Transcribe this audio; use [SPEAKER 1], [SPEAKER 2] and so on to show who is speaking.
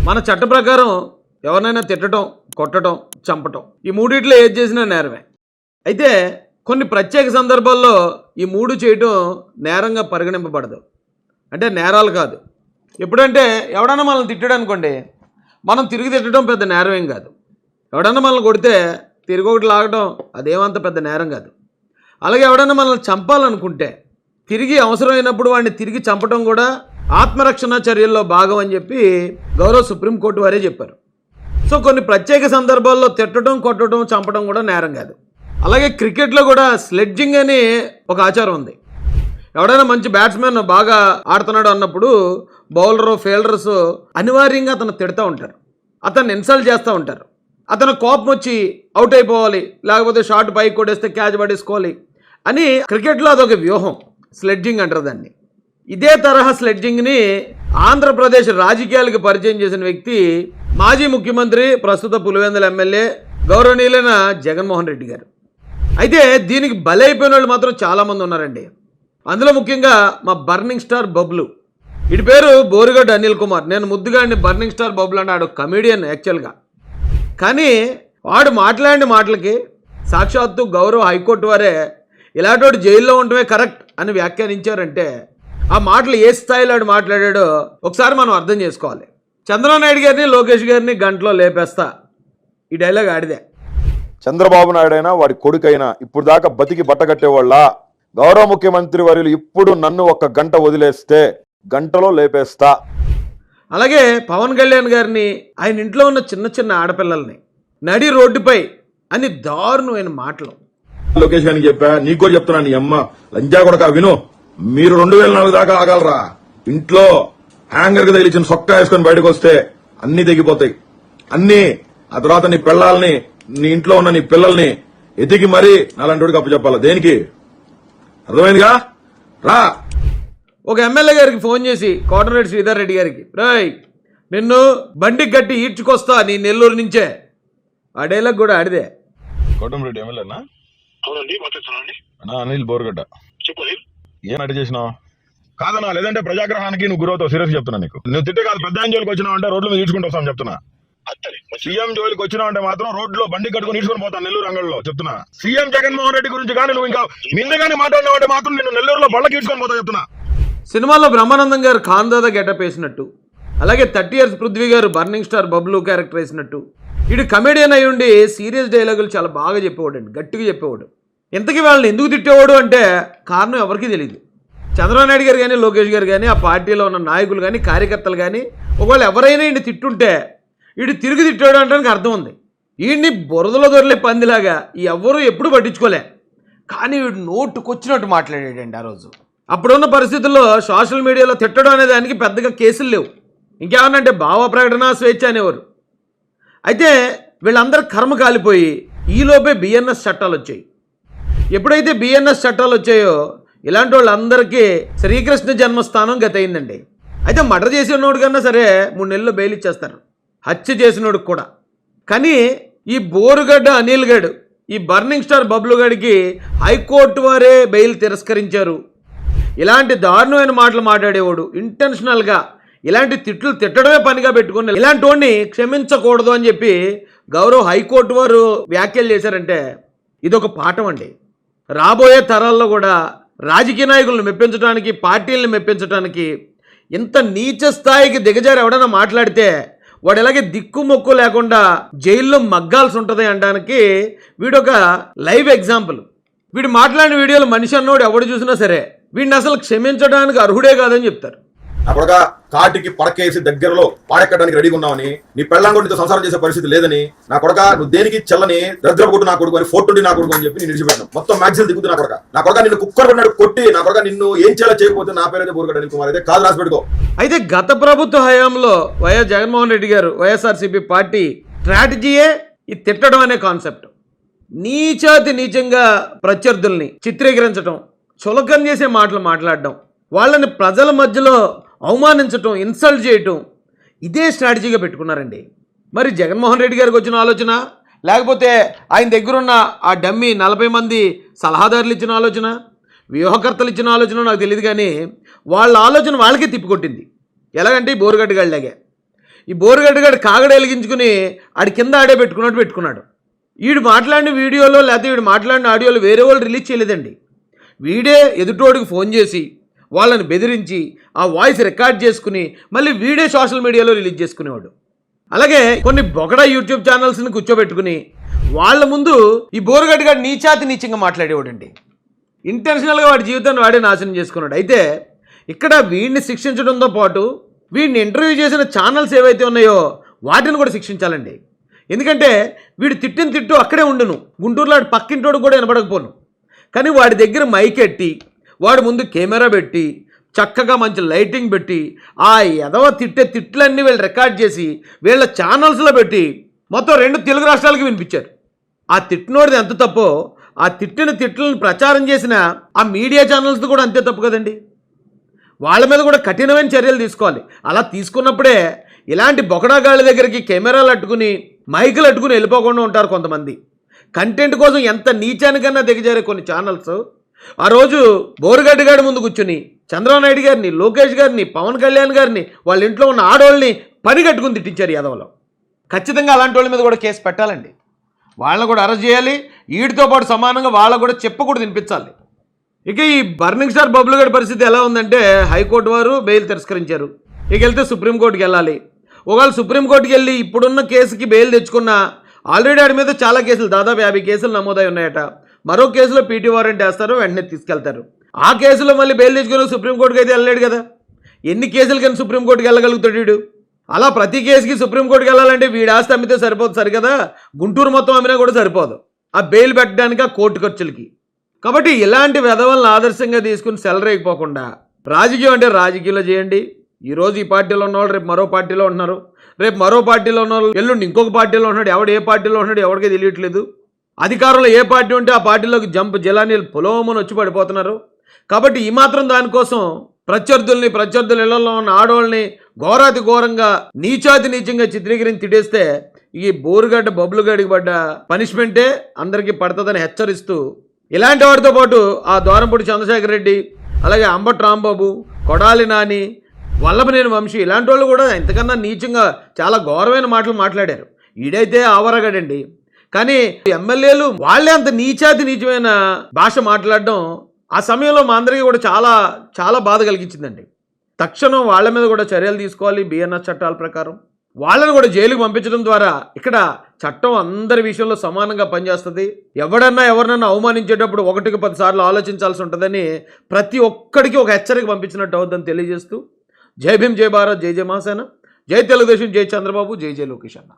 [SPEAKER 1] మన చట్ట ప్రకారం ఎవరినైనా తిట్టడం, కొట్టడం, చంపటం ఈ మూడిట్లో ఏది చేసినా నేరమే. అయితే కొన్ని ప్రత్యేక సందర్భాల్లో ఈ మూడు చేయటం నేరంగా పరిగణింపబడదు. అంటే నేరాలు కాదు. ఎప్పుడంటే ఎవడన్నా మనల్ని తిట్టాడు అనుకోండి, మనం తిరిగి తిట్టడం పెద్ద నేరం ఏం కాదు. ఎవడన్నా మనల్ని కొడితే తిరిగి ఒకటి లాగడం అదేమంత పెద్ద నేరం కాదు. అలాగే ఎవడన్నా మనల్ని చంపాలనుకుంటే తిరిగి అవసరమైనప్పుడు వాడిని తిరిగి చంపడం కూడా ఆత్మరక్షణ చర్యల్లో భాగం అని చెప్పి గౌరవ సుప్రీంకోర్టు వారే చెప్పారు. సో కొన్ని ప్రత్యేక సందర్భాల్లో తిట్టడం, కొట్టడం, చంపడం కూడా నేరం కాదు. అలాగే క్రికెట్లో కూడా స్లెడ్జింగ్ అని ఒక ఆచారం ఉంది. ఎవడైనా మంచి బ్యాట్స్మెన్ బాగా ఆడుతున్నాడు అన్నప్పుడు బౌలరు, ఫీల్డర్స్ అనివార్యంగా అతను తిడుతూ ఉంటారు, అతన్ని ఇన్సల్ట్ చేస్తూ ఉంటారు. అతను కోపం వచ్చి అవుట్ అయిపోవాలి, లేకపోతే షాట్ పైకి కొట్టేస్తే క్యాచ్ పడేసుకోవాలి అని క్రికెట్లో అదొక వ్యూహం, స్లెడ్జింగ్ అంటారు దాన్ని. ఇదే తరహా స్లెడ్జింగ్ని ఆంధ్రప్రదేశ్ రాజకీయాలకు పరిచయం చేసిన వ్యక్తి మాజీ ముఖ్యమంత్రి, ప్రస్తుత పులివెందుల ఎమ్మెల్యే గౌరవనీయులైన జగన్మోహన్ రెడ్డి గారు. అయితే దీనికి బలైపోయిన వాళ్ళు మాత్రం చాలామంది ఉన్నారండి. అందులో ముఖ్యంగా మా బర్నింగ్ స్టార్ బబ్లు, ఇటు పేరు బోరుగడ్డ అనిల్ కుమార్. నేను ముద్దుగా బర్నింగ్ స్టార్ బబ్లు అన్నాడు, కమీడియన్ యాక్చువల్గా. కానీ వాడు మాట్లాడిన మాటలకి సాక్షాత్తు గౌరవ హైకోర్టు వారే ఇలాంటి జైల్లో ఉండటమే కరెక్ట్ అని వ్యాఖ్యానించారంటే ఆ మాటలు ఏ స్థాయిలో ఆడు మాట్లాడాడో ఒకసారి మనం అర్థం చేసుకోవాలి. చంద్రబాబు నాయుడు గారిని, లోకేష్ గారిని గంటలో లేపేస్తా, ఈ డైలాగ్ ఆడిదే.
[SPEAKER 2] చంద్రబాబు నాయుడు అయినా వాడి కొడుకైనా ఇప్పుడు దాకా బతికి బట్టగట్టేవాళ్ళ గౌరవ ముఖ్యమంత్రి వర్యులు ఇప్పుడు నన్ను ఒక్క గంట వదిలేస్తే గంటలో లేపేస్తా.
[SPEAKER 1] అలాగే పవన్ కళ్యాణ్ గారిని, ఆయన ఇంట్లో ఉన్న చిన్న చిన్న ఆడపిల్లల్ని నడి రోడ్డుపై అని దారుణమైన మాటలు.
[SPEAKER 3] లోకేష్ గారికి చెప్పా, నీకు కూడా చెప్తున్నా, నీ అమ్మ లంజా కొడక విను, మీరు 2004 దాకా ఆగలరా? ఇంట్లో హ్యాంగర్ కి తగిలించిన సొక్కా వేసుకొని బయటకు వస్తే అన్ని తెగిపోతాయి, అన్ని. ఆ తర్వాత నీ పిల్లల్ని, నీ ఇంట్లో ఉన్న నీ పిల్లల్ని ఎతికి మరీ నాలంటి అప్పు చెప్పాలా? దేనికి? అర్థమైందిగా? రా.
[SPEAKER 1] ఒక ఎమ్మెల్యే గారికి ఫోన్ చేసి కోటరెడ్డి శ్రీధర్ రెడ్డి గారికి, రాయ్ నిన్ను బండికి గట్టి ఈడ్చుకొస్తా నీ నెల్లూరు నుంచే, ఆ డైలాగ్ కూడా ఆడిదే.
[SPEAKER 2] కోటమిరెడ్డి ఎమ్మెల్యేనా?
[SPEAKER 4] అవునండి, మాట్లాడుతున్నానండి.
[SPEAKER 2] అనిల్ బోర్గడ్డ.
[SPEAKER 4] చెప్పు అనిల్.
[SPEAKER 2] ఏం అడ్డు చేసినావు? కాదన్నా, లేదంటే ప్రజాగ్రహానికి నువ్వు గురవుతావు. సీరియస్ చెప్తున్నా నీకు. నువ్వు తిట్టే కాదు, పెద్ద ఆయన జోలికి వచ్చినావు అంటే రోడ్ల మీద ఈడ్చుకుంటూ వస్తాను చెప్తున్నా. సీఎం జోలికి వచ్చినావు అంటే మాత్రం రోడ్లో బండి కట్టుకుని ఈడ్చుకొని పోతాను నెల్లూరు అంగళ్ళలో చెప్తున్నా. సీఎం జగన్మోహన్ రెడ్డి గురించి కానీ నువ్వు ఇంకా మిందగానే మాట్లాడినావు అంటే మాత్రం నిన్ను నెల్లూరులో బళ్ళకి ఈడ్చుకొని పోతా చెప్తున్నా.
[SPEAKER 1] సినిమాలో బ్రహ్మానందం గారు ఖాన్ దాదా గెటప్ వేసినట్టు, అలాగే 30 years పృథ్వీ గారు బర్నింగ్ స్టార్ బబ్లు క్యారెక్టర్ వేసినట్టు, ఇటు కమెడియన్ అయి ఉండి సీరియస్ డైలాగులు చాలా బాగా చెప్పేవాడు అండి, గట్టిగా చెప్పేవాడు. ఇంతకీ వాళ్ళని ఎందుకు తిట్టేవాడు అంటే కారణం ఎవరికీ తెలియదు. చంద్రబాబు నాయుడు గారు కానీ, లోకేష్ గారు కానీ, ఆ పార్టీలో ఉన్న నాయకులు కానీ, కార్యకర్తలు కానీ ఒకవేళ ఎవరైనా ఈయన తిట్టుంటే వీడు తిరిగి తిట్టాడు అంటానికి అర్థం ఉంది. వీడిని బురదలో దొరలే పందిలాగా ఎవరు ఎప్పుడు పట్టించుకోలే, కానీ వీడు నోటుకొచ్చినట్టు మాట్లాడాడండి ఆ రోజు. అప్పుడున్న పరిస్థితుల్లో సోషల్ మీడియాలో తిట్టడం అనే దానికి పెద్దగా కేసులు లేవు, ఇంకేమన్నంటే భావ ప్రకటన స్వేచ్ఛ అనేవారు. అయితే వీళ్ళందరూ కర్మ కాలిపోయి ఈలోపే బిఎన్ఎస్ చట్టాలు వచ్చాయి. ఎప్పుడైతే బిఎన్ఎస్ చట్టాలు వచ్చాయో ఇలాంటి వాళ్ళందరికీ శ్రీకృష్ణ జన్మస్థానం గత అయిందండి. అయితే మర్డర్ చేసినోడు కన్నా సరే 3 నెలలు బెయిల్ ఇచ్చేస్తారు, హత్య చేసినోడికి కూడా. కానీ ఈ బోరుగడ్డ అనిల్ గడు, ఈ బర్నింగ్ స్టార్ బబ్లు గడికి హైకోర్టు వారే బెయిల్ తిరస్కరించారు. ఇలాంటి దారుణమైన మాటలు మాట్లాడేవాడు ఇంటెన్షనల్గా ఇలాంటి తిట్లు తిట్టడమే పనిగా పెట్టుకుని ఇలాంటి వాడిని క్షమించకూడదు అని చెప్పి గౌరవ హైకోర్టు వారు వ్యాఖ్యలు చేశారంటే ఇదొక పాఠం అండి. రాబోయే తరాల్లో కూడా రాజకీయ నాయకులను మెప్పించడానికి, పార్టీలను మెప్పించడానికి ఇంత నీచ స్థాయికి దిగజారి ఎవడైనా మాట్లాడితే వాడు ఎలాగే దిక్కుమొక్కు లేకుండా జైల్లో మగ్గాల్సి ఉంటుంది అనడానికి వీడొక లైవ్ ఎగ్జాంపుల్. వీడు మాట్లాడిన వీడియోలు మనిషి అన్నోడు ఎవడు చూసినా సరే వీడిని అసలు క్షమించడానికి అర్హుడే కాదని చెప్తారు.
[SPEAKER 3] నా కొడక కాటికి పడకేసి దగ్గరలో పాడెక్కడానికి రెడీగా ఉన్నావని, నీ పెళ్ళాం కూడా నీతో సంసారం చేసే పరిస్థితి లేదని, నా కొడక నువ్వు దేనికి చెల్లని దరిద్రపు నా కొడుకు అని, 420 నా కొడుకు అని చెప్పి నేను విడిచిపెట్టాను. మొత్తం మ్యాగ్జిన్ దిగుతుంది నా కొడక నిన్ను కుక్కర్ పడినాడు కొట్టి, నా కొడక నిన్ను ఏం చేయాలో చేయకపోతే నా పేరైతే బోరుగడ్డ అనిల్ కుమార్ అయితే కాదు, రాసి పెట్టుకో.
[SPEAKER 1] అయితే గత ప్రభుత్వ హయాంలో వైఎస్ జగన్మోహన్ రెడ్డి గారు, వైఎస్ఆర్సీపీ పార్టీ స్ట్రాటజీయే ఈ తిట్టడం అనే కాన్సెప్ట్. నీచాతి నీచంగా ప్రత్యర్థుల్ని చిత్రీకరించడం, చులకన చేసే మాటలు మాట్లాడడం, వాళ్ళని ప్రజల మధ్యలో అవమానించటం, ఇన్సల్ట్ చేయటం, ఇదే స్ట్రాటజీగా పెట్టుకున్నారండి. మరి జగన్మోహన్ రెడ్డి గారికి వచ్చిన ఆలోచన, లేకపోతే ఆయన దగ్గరున్న ఆ డమ్మీ 40 మంది సలహాదారులు ఇచ్చిన ఆలోచన, వ్యూహకర్తలు ఇచ్చిన ఆలోచన నాకు తెలియదు, కానీ వాళ్ళ ఆలోచన వాళ్ళకే తిప్పికొట్టింది. ఎలాగంటే బోరుగడ్డ గళ్ళలాగే ఈ బోరుగడ్డగాడు కాగడ వెలిగించుకుని ఆడి కింద ఆడే పెట్టుకున్నట్టు పెట్టుకున్నాడు. వీడు మాట్లాడిన వీడియోలో లేకపోతే వీడు మాట్లాడిన ఆడియోలో వేరే వాళ్ళు రిలీజ్ చేయలేదండి. వీడే ఎదుటోడికి ఫోన్ చేసి వాళ్ళని బెదిరించి ఆ వాయిస్ రికార్డ్ చేసుకుని మళ్ళీ వీడే సోషల్ మీడియాలో రిలీజ్ చేసుకునేవాడు. అలాగే కొన్ని బొకడా యూట్యూబ్ ఛానల్స్ని కూర్చోబెట్టుకుని వాళ్ళ ముందు ఈ బోరుగడ్డగాడు నీచంగా మాట్లాడేవాడండి. ఇంటెన్షనల్గా వాడి జీవితాన్ని వాడే నాశనం చేసుకున్నాడు. అయితే ఇక్కడ వీడిని శిక్షించడంతో పాటు వీడిని ఇంటర్వ్యూ చేసిన ఛానల్స్ ఏవైతే ఉన్నాయో వాటిని కూడా శిక్షించాలండి. ఎందుకంటే వీడు తిట్టిన తిట్టు అక్కడే ఉండును, గుంటూరులో వాడి పక్కింటోడు కూడా వినపడకపోను. కానీ వాడి దగ్గర మైక్ ఎట్టి వాడి ముందు కెమెరా పెట్టి చక్కగా మంచి లైటింగ్ పెట్టి ఆ ఎదవ తిట్టే తిట్లన్నీ వీళ్ళు రికార్డ్ చేసి వీళ్ళ ఛానల్స్లో పెట్టి మొత్తం 2 తెలుగు రాష్ట్రాలకి వినిపించారు. ఆ తిట్టినోడిది ఎంత తప్పో ఆ తిట్టిన తిట్లను ప్రచారం చేసిన ఆ మీడియా ఛానల్స్ కూడా అంతే తప్పు కదండి. వాళ్ళ మీద కూడా కఠినమైన చర్యలు తీసుకోవాలి. అలా తీసుకున్నప్పుడే ఇలాంటి బొకడాగాళ్ళ దగ్గరికి కెమెరాలు అట్టుకుని మైకులు అట్టుకుని వెళ్ళిపోకుండా ఉంటారు కొంతమంది. కంటెంట్ కోసం ఎంత నీచానికన్నా దిగజారే కొన్ని ఛానల్స్ ఆ రోజు బోరుగడ్డగాడి ముందు కూర్చుని చంద్రబాబు నాయుడు గారిని, లోకేష్ గారిని, పవన్ కళ్యాణ్ గారిని, వాళ్ళ ఇంట్లో ఉన్న ఆడవాళ్ళని పని కట్టుకుని తిట్టించారు యాదవలో. ఖచ్చితంగా అలాంటి వాళ్ళ మీద కూడా కేసు పెట్టాలండి. వాళ్ళని కూడా అరెస్ట్ చేయాలి. వీటితో పాటు సమానంగా వాళ్ళకు కూడా చెప్పకూడదు వినిపించాలి. ఇక ఈ బర్నింగ్ స్టార్ బబ్లు గడి పరిస్థితి ఎలా ఉందంటే హైకోర్టు వారు బెయిల్ తిరస్కరించారు. ఇక వెళ్తే సుప్రీంకోర్టుకి వెళ్ళాలి. ఒకవేళ సుప్రీంకోర్టుకి వెళ్ళి ఇప్పుడున్న కేసుకి బెయిల్ తెచ్చుకున్న ఆల్రెడీ ఆడి మీద చాలా కేసులు దాదాపు 50 కేసులు నమోదై ఉన్నాయట. మరో కేసులో పీటీ వారెంట్ వేస్తారు, వెంటనే తీసుకెళ్తారు. ఆ కేసులో మళ్ళీ బెయిల్ తెచ్చుకుని సుప్రీంకోర్టుకి అయితే వెళ్ళలేడు కదా. ఎన్ని కేసులు కానీ సుప్రీంకోర్టుకి వెళ్ళగలుగుతాడు వీడు? అలా ప్రతి కేసుకి సుప్రీంకోర్టుకి వెళ్ళాలంటే వీడి ఆస్తి అమ్మితే సరిపోదు సరికదా, గుంటూరు మొత్తం అమ్మినా కూడా సరిపోదు ఆ బెయిల్ పెట్టడానికి ఆ కోర్టు ఖర్చులకి. కాబట్టి ఇలాంటి వెధవలను ఆదర్శంగా తీసుకుని సెలరేగిపోకుండా రాజకీయం అంటే రాజకీయంలో చేయండి. ఈరోజు ఈ పార్టీలో ఉన్నవాళ్ళు రేపు మరో పార్టీలో ఉంటున్నారు, రేపు మరో పార్టీలో ఉన్నవాళ్ళు ఎల్లుండి ఇంకొక పార్టీలో ఉన్నాడు. ఎవడు ఏ పార్టీలో ఉన్నాడు ఎవరికీ తెలియట్లేదు. అధికారంలో ఏ పార్టీ ఉంటే ఆ పార్టీలోకి జిలానీలు పొలోమని వచ్చి పడిపోతున్నారు. కాబట్టి ఈ మాత్రం దానికోసం ప్రత్యర్థుల ఇళ్లలో ఉన్న ఆడవాళ్ళని ఘోరాతి ఘోరంగా నీచంగా చిత్రీకరించి తిట్టేస్తే ఈ బోరుగడ్డ బబ్లుగడికి పడ్డ పనిష్మెంటే అందరికీ పడుతుందని హెచ్చరిస్తూ ఇలాంటి వాటితో పాటు ఆ దూరంపూడి చంద్రశేఖర్ రెడ్డి, అలాగే అంబటి రాంబాబు, కొడాలి నాని, వల్లభనేని వంశీ ఇలాంటి వాళ్ళు కూడా ఇంతకన్నా నీచంగా చాలా ఘోరమైన మాటలు మాట్లాడారు. ఈడైతే ఆవరగాడండి. కానీ ఎమ్మెల్యేలు వాళ్ళే అంత నీచమైన భాష మాట్లాడడం ఆ సమయంలో మా అందరికీ కూడా చాలా చాలా బాధ కలిగించిందండి. తక్షణం వాళ్ళ మీద కూడా చర్యలు తీసుకోవాలి. బిఎన్ఎస్ చట్టాల ప్రకారం వాళ్ళని కూడా జైలుకి పంపించడం ద్వారా ఇక్కడ చట్టం అందరి విషయంలో సమానంగా పనిచేస్తుంది. ఎవరినన్నా అవమానించేటప్పుడు 1కి 10 సార్లు ఆలోచించాల్సి ఉంటుందని ప్రతి ఒక్కడికి ఒక హెచ్చరిక పంపించినట్టు అవుతుందని తెలియజేస్తూ జై భీమ్, జై భారత్, జై జై మహాసేన, జై తెలుగుదేశం, జై చంద్రబాబు, జై జై లోకేష్ అన్న.